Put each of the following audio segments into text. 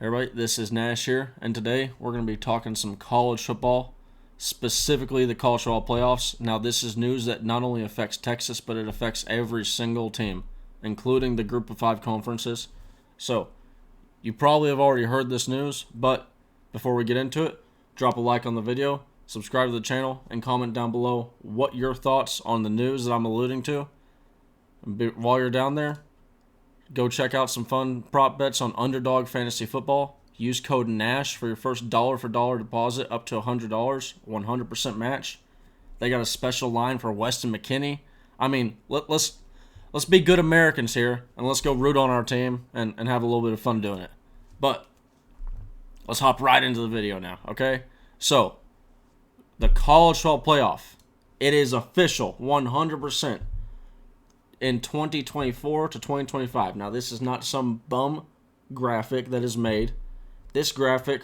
Everybody, this is Nash here, and today we're going to be talking some college football, specifically the college football playoffs. Now, this is news that not only affects Texas, but it affects every single team, including the Group of Five conferences. So, you probably have already heard this news, but before we get into it, drop a like on the video, subscribe to the channel, and comment down below what your thoughts on the news that I'm alluding to. While you're down there, go check out some fun prop bets on Underdog Fantasy Football. Use code NASH for your first dollar for dollar deposit up to $100, 100% match. They got a special line for Weston McKinney. I mean, let's be good Americans here, and let's go root on our team and have a little bit of fun doing it. But let's hop right into the video now, okay? So, the college football playoff. It is official, 100%. In 2024 to 2025. Now, this is not some bum graphic that is made. This graphic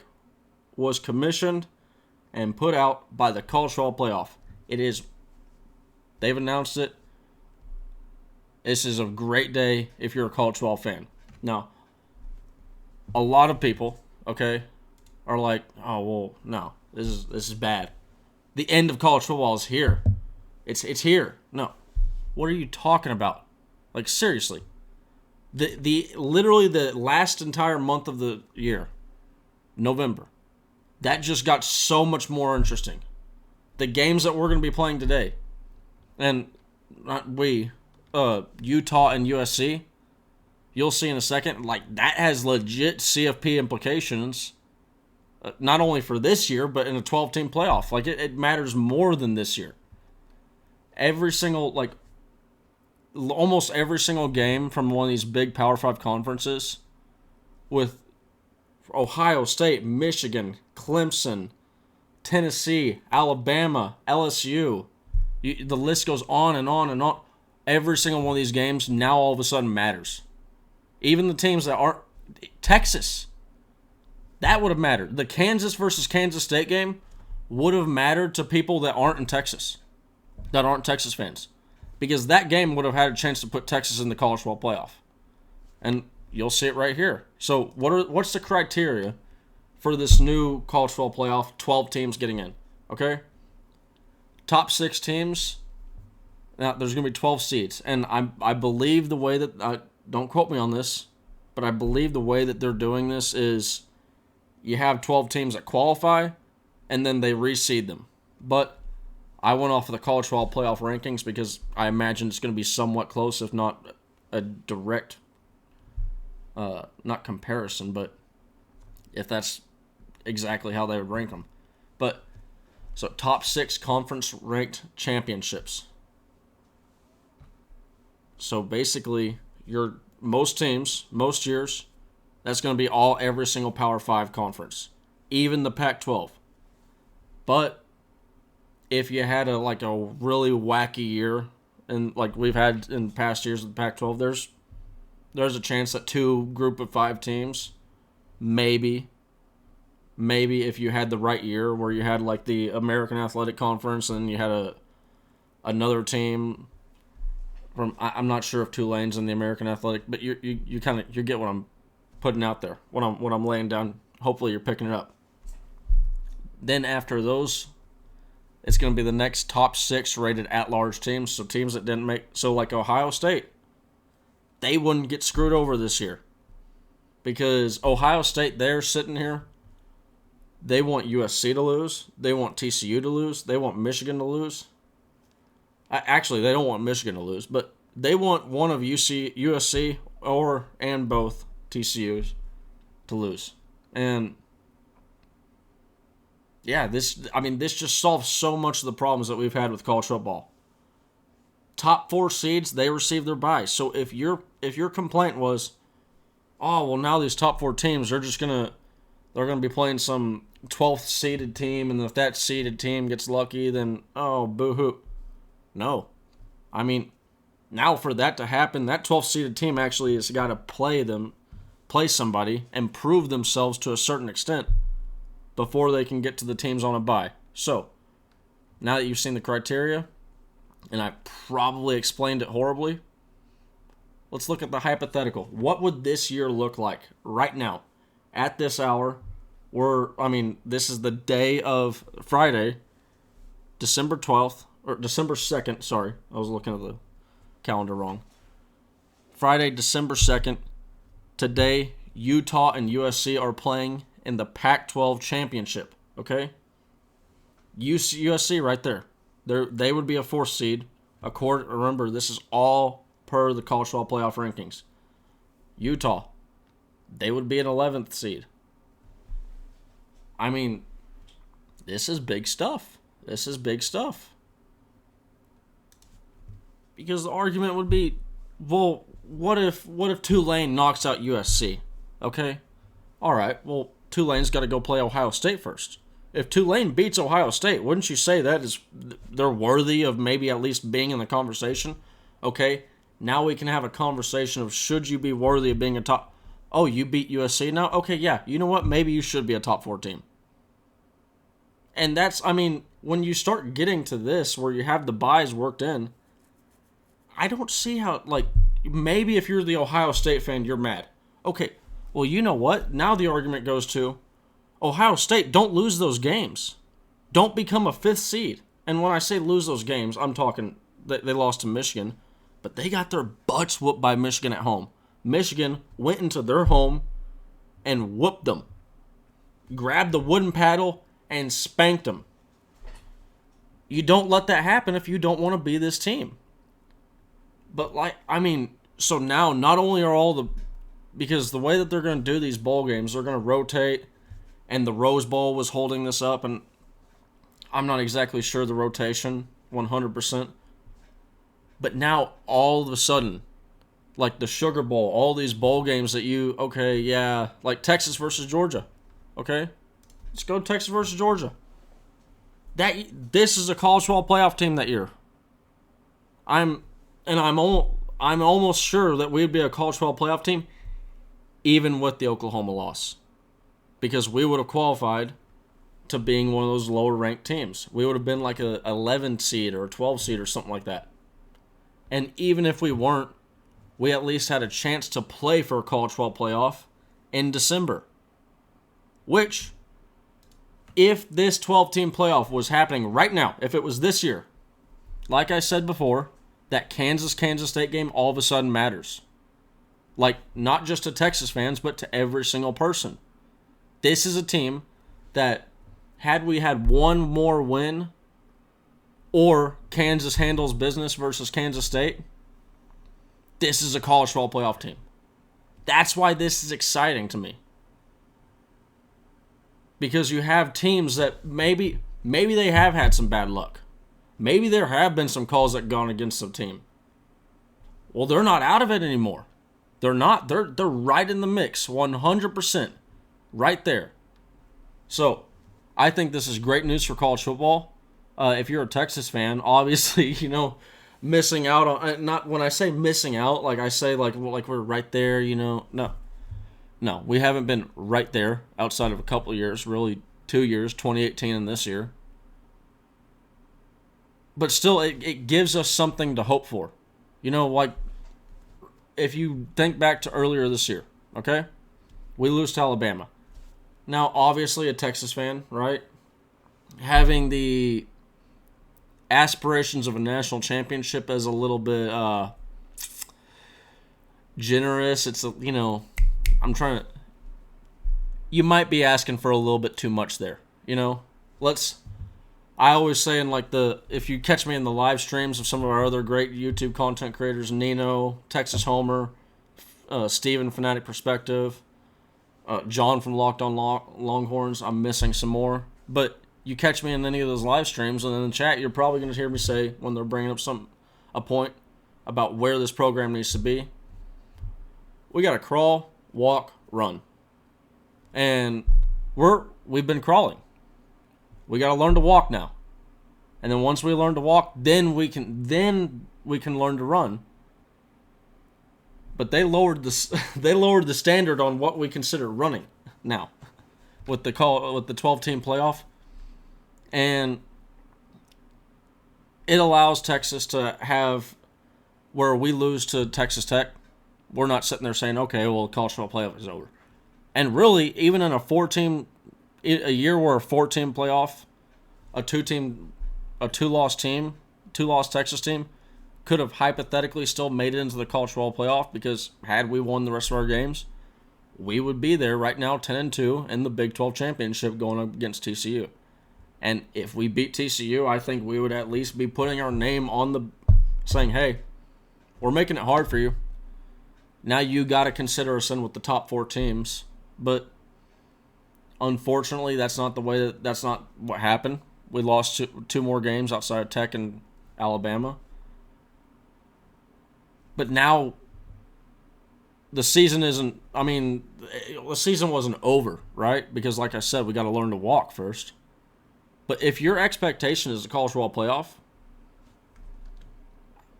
was commissioned and put out by the College Football Playoff. They've announced it. This is a great day if you're a college football fan. Now, a lot of people, okay, are like, oh, well, no, this is bad. The end of college football is here. It's here. No. What are you talking about? Like, seriously. Literally the last entire month of the year, November, that just got so much more interesting. The games that we're going to be playing today, and not we, Utah and USC, you'll see in a second, like, that has legit CFP implications, not only for this year, but in a 12-team playoff. Like, it matters more than this year. Almost every single game from one of these big Power 5 conferences with Ohio State, Michigan, Clemson, Tennessee, Alabama, LSU. The list goes on and on and on. Every single one of these games now all of a sudden matters. Even the teams that aren't Texas, that would have mattered. The Kansas versus Kansas State game would have mattered to people that aren't in Texas, that aren't Texas fans. Because that game would have had a chance to put Texas in the college football playoff. And you'll see it right here. So what's the criteria for this new college football playoff? 12 teams getting in. Okay? Top 6 teams. Now, there's going to be 12 seeds. And I believe the way that, don't quote me on this, but I believe the way that they're doing this is you have 12 teams that qualify, and then they reseed them. But I went off of the college football playoff rankings because I imagine it's going to be somewhat close, if not a direct, not comparison, but if that's exactly how they would rank them. But, so top 6 conference ranked championships. So basically, most teams, most years, that's going to be every single Power 5 conference, even the Pac-12. But if you had a really wacky year, and like we've had in past years with the Pac-12, there's a chance that 2 group of 5 teams, maybe if you had the right year where you had like the American Athletic Conference and you had another team from, I'm not sure if Tulane's in the American Athletic, but you get what I'm putting out there, what I'm laying down. Hopefully you're picking it up. Then after those, it's going to be the next top 6 rated at-large teams. So teams that didn't make... So like Ohio State, they wouldn't get screwed over this year. Because Ohio State, they're sitting here. They want USC to lose. They want TCU to lose. They want Michigan to lose. Actually, they don't want Michigan to lose. But they want one of USC and both TCUs to lose. And yeah, this just solves so much of the problems that we've had with college football. Top 4 seeds, they receive their bye. So if your complaint was, oh, well, now these top 4 teams, they're gonna be playing some 12th seeded team, and if that seeded team gets lucky, then boo-hoo. No. I mean, now for that to happen, that 12th seeded team actually has got to play somebody and prove themselves to a certain extent before they can get to the teams on a bye. So, now that you've seen the criteria, and I probably explained it horribly, let's look at the hypothetical. What would this year look like right now? at this hour. This is the day of Friday, December 12th, or December 2nd. Sorry, I was looking at the calendar wrong. Friday, December 2nd. Today, Utah and USC are playing in the Pac-12 championship. Okay? USC right there. They would be a 4th seed. Remember, this is all per the college football playoff rankings. Utah, they would be an 11th seed. I mean, this is big stuff. This is big stuff. Because the argument would be, well, what if Tulane knocks out USC? Okay? All right, well, Tulane's got to go play Ohio State first. If Tulane beats Ohio State, wouldn't you say they're worthy of maybe at least being in the conversation? Okay, now we can have a conversation of should you be worthy of being a top... Oh, you beat USC now? Okay, yeah, you know what? Maybe you should be a top 4 team. And when you start getting to this where you have the buys worked in, I don't see how, maybe if you're the Ohio State fan, you're mad. Okay, well, you know what? Now the argument goes to Ohio State, don't lose those games. Don't become a 5th seed. And when I say lose those games, I'm talking they lost to Michigan, but they got their butts whooped by Michigan at home. Michigan went into their home and whooped them. Grabbed the wooden paddle and spanked them. You don't let that happen if you don't want to be this team. But so now not only are because the way that they're going to do these bowl games, they're going to rotate, and the Rose Bowl was holding this up, and I'm not exactly sure the rotation 100%. But now all of a sudden, like the Sugar Bowl, all these bowl games that like Texas versus Georgia. Okay? Let's go Texas versus Georgia. This is a college football playoff team that year. I'm almost sure that we'd be a college football playoff team even with the Oklahoma loss. Because we would have qualified to being one of those lower ranked teams. We would have been like a 11 seed or a 12 seed or something like that. And even if we weren't, we at least had a chance to play for a college football playoff in December. Which, if this 12-team playoff was happening right now, if it was this year, like I said before, that Kansas State game all of a sudden matters. Like, not just to Texas fans, but to every single person. This is a team that, had we had one more win, or Kansas handles business versus Kansas State, this is a college football playoff team. That's why this is exciting to me. Because you have teams that maybe they have had some bad luck. Maybe there have been some calls that gone against some team. Well, they're not out of it anymore. They're not. They're right in the mix, 100%. Right there. So, I think this is great news for college football. If you're a Texas fan, obviously, missing out on... Not when I say missing out, like I say like we're right there, No, we haven't been right there outside of a couple of years, really 2 years, 2018 and this year. But still, it gives us something to hope for. If you think back to earlier this year, okay? We lose to Alabama. Now, obviously, a Texas fan, right? Having the aspirations of a national championship is a little bit generous. It's, I'm trying to... You might be asking for a little bit too much there, I always say if you catch me in the live streams of some of our other great YouTube content creators, Nino, Texas Homer, Steven, Fanatic Perspective, John from Locked On Longhorns, I'm missing some more. But you catch me in any of those live streams, and in the chat, you're probably going to hear me say, when they're bringing up a point about where this program needs to be, we got to crawl, walk, run. And we've been crawling. We got to learn to walk now. And then once we learn to walk, then we can learn to run. But they lowered the standard on what we consider running now with the 12-team playoff. And it allows Texas to have where we lose to Texas Tech, we're not sitting there saying, okay, well, college football playoff is over. And really, even in a year where a 4-team playoff, a two-loss team, two-loss Texas team, could have hypothetically still made it into the college football playoff because had we won the rest of our games, we would be there right now 10-2 in the Big 12 championship going up against TCU. And if we beat TCU, I think we would at least be putting our name on the saying, hey, we're making it hard for you. Now you got to consider us in with the top 4 teams. But unfortunately, that's not what happened. We lost two more games outside of Tech and Alabama. But now the season the season wasn't over, right? Because like I said, we got to learn to walk first. But if your expectation is a college football playoff,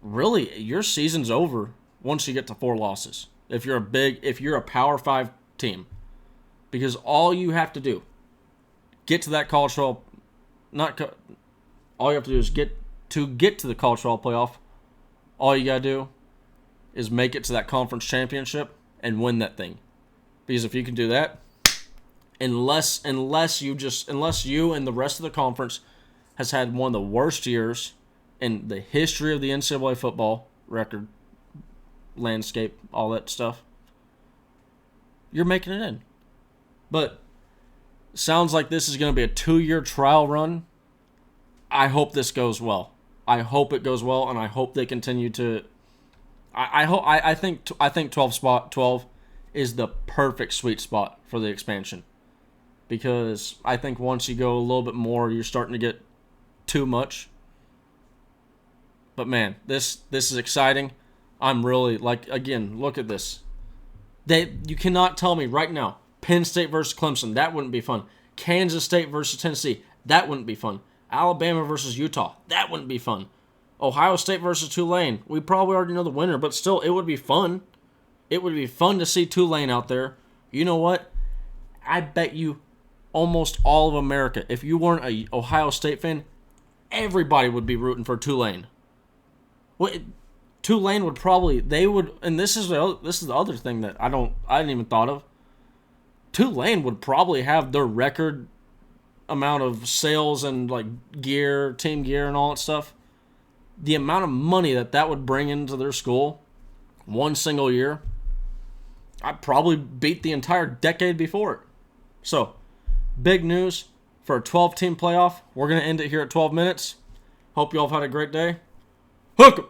really, your season's over once you get to 4 losses. If you're a Power 5 team. Because all you have to do, get to that college football, all you have to do is get to the college football playoff. All you gotta do is make it to that conference championship and win that thing. Because if you can do that, unless you and the rest of the conference has had one of the worst years in the history of the NCAA football record, landscape, all that stuff, you're making it in. But sounds like this is going to be a 2-year trial run. I hope this goes well. I hope it goes well, and I hope they continue to. I think 12 is the perfect sweet spot for the expansion, because I think once you go a little bit more, you're starting to get too much. But man, this is exciting. I'm really again, look at this. You cannot tell me right now, Penn State versus Clemson, that wouldn't be fun. Kansas State versus Tennessee, that wouldn't be fun. Alabama versus Utah, that wouldn't be fun. Ohio State versus Tulane, we probably already know the winner, but still, it would be fun. It would be fun to see Tulane out there. You know what? I bet you almost all of America, if you weren't an Ohio State fan, everybody would be rooting for Tulane. Tulane would probably, and this is the other thing that I didn't even thought of. Tulane would probably have their record amount of sales and gear, team gear and all that stuff. The amount of money that would bring into their school one single year, I'd probably beat the entire decade before it. So, big news for a 12-team playoff. We're going to end it here at 12 minutes. Hope you all have had a great day. Hook 'em!